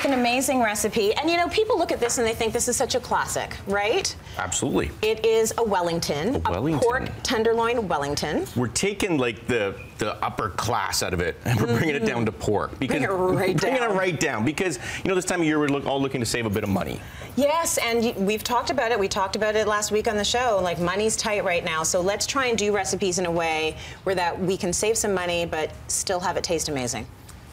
with an amazing recipe. And you know, people look at this and they think this is such a classic, right? Absolutely. It is a Wellington, a pork tenderloin Wellington. We're taking like the upper class out of it and we're bringing it down to pork. Because bringing it right down because, you know, this time of year we're all looking to save a bit of money. Yes, and we've talked about it. We talked about it last week on the show. Like, money's tight right now, so let's try and do recipes in a way where that we can save some money but still have it taste amazing.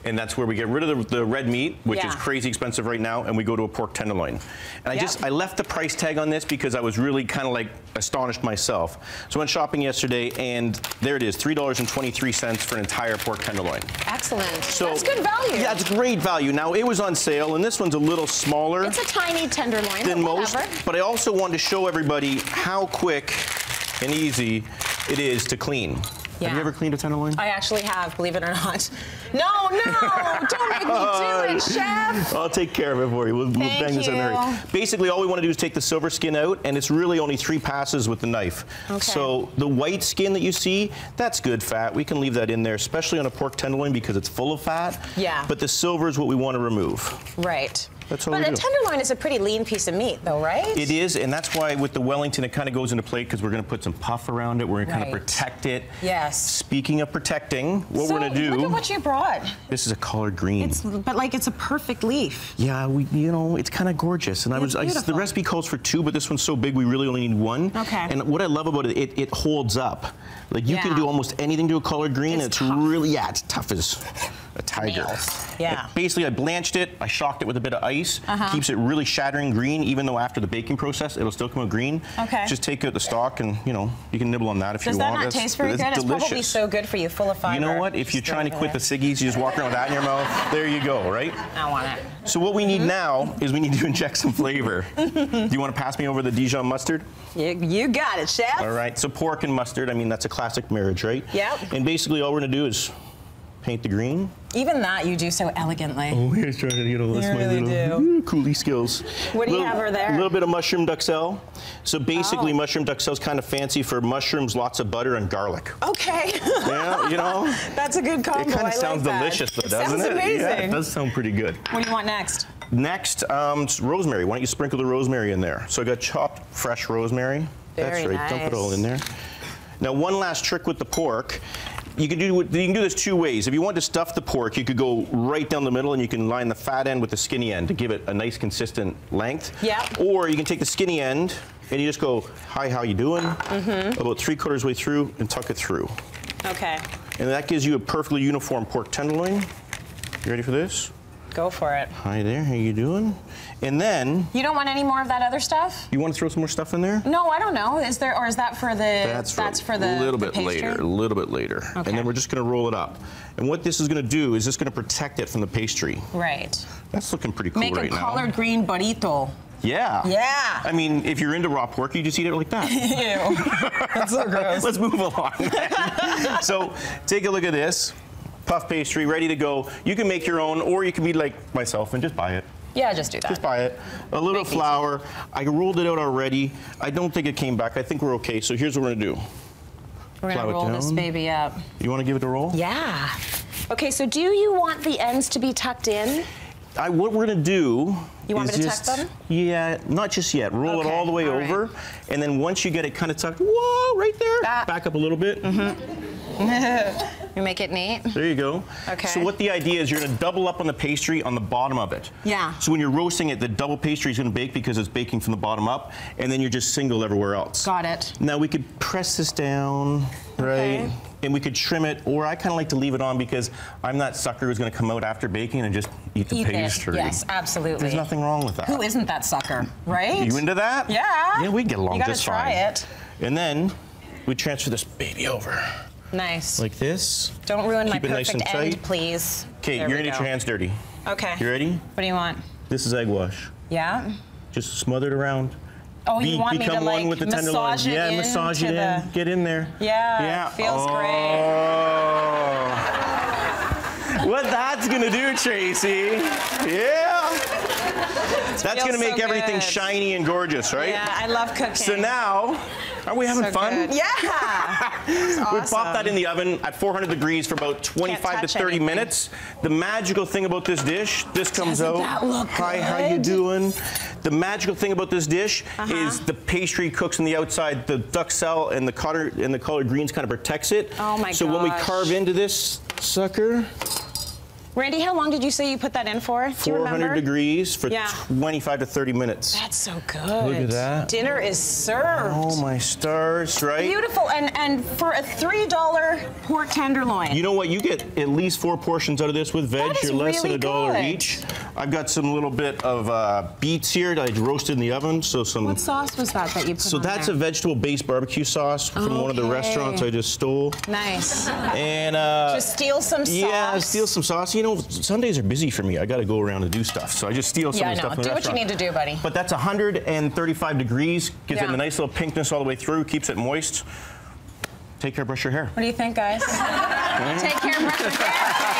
And that's where we get rid of the red meat, which is crazy expensive right now, and we go to a pork tenderloin. And I left the price tag on this because I was really kind of like astonished myself. So I went shopping yesterday, and there it is, $3.23 for an entire pork tenderloin. Excellent. So, that's good value. Yeah, it's great value. Now, it was on sale, and this one's a little smaller. It's a tiny tenderloin, than most, but I also wanted to show everybody how quick and easy it is to clean. Yeah. Have you ever cleaned a tenderloin? I actually have, believe it or not. No, don't make me do it, chef. I'll take care of it for you. We'll bang this in there. Basically, all we want to do is take the silver skin out, and it's really only 3 passes with the knife. Okay. So the white skin that you see, that's good fat. We can leave that in there, especially on a pork tenderloin because it's full of fat. Yeah. But the silver is what we want to remove. Right. That's what we do. But a tenderloin is a pretty lean piece of meat, though, right? It is, and that's why with the Wellington, it kind of goes into play because we're going to put some puff around it. We're going to kind of protect it. Yes. Speaking of protecting, what we're going to do... Look at what you brought. This is a collard green. But like, it's a perfect leaf. Yeah, you know, it's kind of gorgeous. And the recipe calls for 2, but this one's so big we really only need 1. Okay. And what I love about it, it holds up. Like, you can do almost anything to a collard green. It's really, it's tough as a tiger. Yeah. Basically, I blanched it, I shocked it with a bit of ice, keeps it really shattering green, even though after the baking process, it'll still come out green. Okay. Just take out the stalk and, you know, you can nibble on that if you want. Does that not taste very good? It's probably so good for you, full of fiber. You know what? If you're trying to quit the ciggies, you just walk around with that in your mouth. There you go, right? I want it. So what we need now is we need to inject some flavor. Do you want to pass me over the Dijon mustard? You got it, chef. All right, so pork and mustard, I mean, that's a classic marriage, right? Yep. And basically all we're going to do is paint the green. Even that you do so elegantly. Oh, here's trying to, you know, that's my little coolie skills. What do you have over there? A little bit of mushroom duxelle. So basically, mushroom duxelle is kind of fancy for mushrooms, lots of butter, and garlic. Okay. Yeah, you know. That's a good combo. It kind of sounds delicious, though, doesn't it? Sounds amazing. Yeah, it does sound pretty good. What do you want next? Next, rosemary. Why don't you sprinkle the rosemary in there? So I got chopped fresh rosemary. That's right. Nice. Dump it all in there. Now, one last trick with the pork. You can do this 2 ways. If you want to stuff the pork, you could go right down the middle and you can line the fat end with the skinny end to give it a nice consistent length. Yeah. Or you can take the skinny end and you just go, hi, how you doing? About 3/4 way through and tuck it through. Okay. And that gives you a perfectly uniform pork tenderloin. You ready for this? Go for it. Hi there, how you doing? And then... You don't want any more of that other stuff? You want to throw some more stuff in there? No, I don't know. Is there, or is that for the... That's for the a little bit later, a little bit later. Okay. And then we're just going to roll it up. And what this is going to do is just going to protect it from the pastry. Right. That's looking pretty cool right now. Make a collard green burrito. Yeah. Yeah. I mean, if you're into raw pork, you just eat it like that. Ew. That's so gross. Let's move along. So, take a look at this. Puff pastry, ready to go. You can make your own, or you can be like myself and just buy it. Yeah, just do that. Just buy it. A little flour. I rolled it out already. I don't think it came back. I think we're okay. So here's what we're gonna do. We're gonna roll this baby up. You wanna give it a roll? Yeah. Okay, so do you want the ends to be tucked in? What we're gonna do You want me to tuck them? Yeah, not just yet. Roll it all the way over, and then once you get it kind of tucked, whoa, right there, back up a little bit. You make it neat. There you go. Okay. So what the idea is, you're going to double up on the pastry on the bottom of it. Yeah. So when you're roasting it, the double pastry is going to bake because it's baking from the bottom up, and then you're just single everywhere else. Got it. Now we could press this down, right? And we could trim it, or I kind of like to leave it on because I'm that sucker who's going to come out after baking and just eat the pastry. Yes, absolutely. There's nothing wrong with that. Who isn't that sucker, right? You into that? Yeah. Yeah, we get along just fine. You gotta try it. And then we transfer this baby over. Nice. Like this. Don't ruin my perfect nice and end, please. Okay, you're gonna get your hands dirty. Okay. You ready? What do you want? This is egg wash. Yeah? Just smother it around. Oh, you want me to like one with the massage it in? Yeah, massage it in. Get in there. Yeah, feels great. what that's gonna do, Tracy. Yeah. That's gonna make everything shiny and gorgeous, right? Yeah, I love cooking. So now, are we having fun? Good. Yeah. Awesome. We pop that in the oven at 400 degrees for about 25 to 30 minutes. The magical thing about this dish, this comes out. That look Hi, good? how you doing? The magical thing about this dish is the pastry cooks on the outside. The duck cell and the collard greens kind of protects it. Oh my gosh. So when we carve into this sucker, Randy, how long did you say you put that in for? Do you remember? 400 degrees for 25 to 30 minutes. That's so good. Look at that. Dinner is served. Oh my stars, right? Beautiful, and for a $3 pork tenderloin. You know what? You get at least 4 portions out of this with veg. That is You're less really than $1 good. each. I've got some little bit of beets here that I roasted in the oven. So some. What sauce was that you put So on that's there? a vegetable-based barbecue sauce from one of the restaurants I just stole. Nice. And just steal some sauce. Yeah, steal some sauce. You know, Sundays are busy for me. I got to go around and do stuff. So I just steal some of the stuff from the Do what restaurant. you need to do, buddy. But that's 135 degrees. Gives it a nice little pinkness all the way through. Keeps it moist. Take care, brush your hair. What do you think, guys? Take care, brush your hair.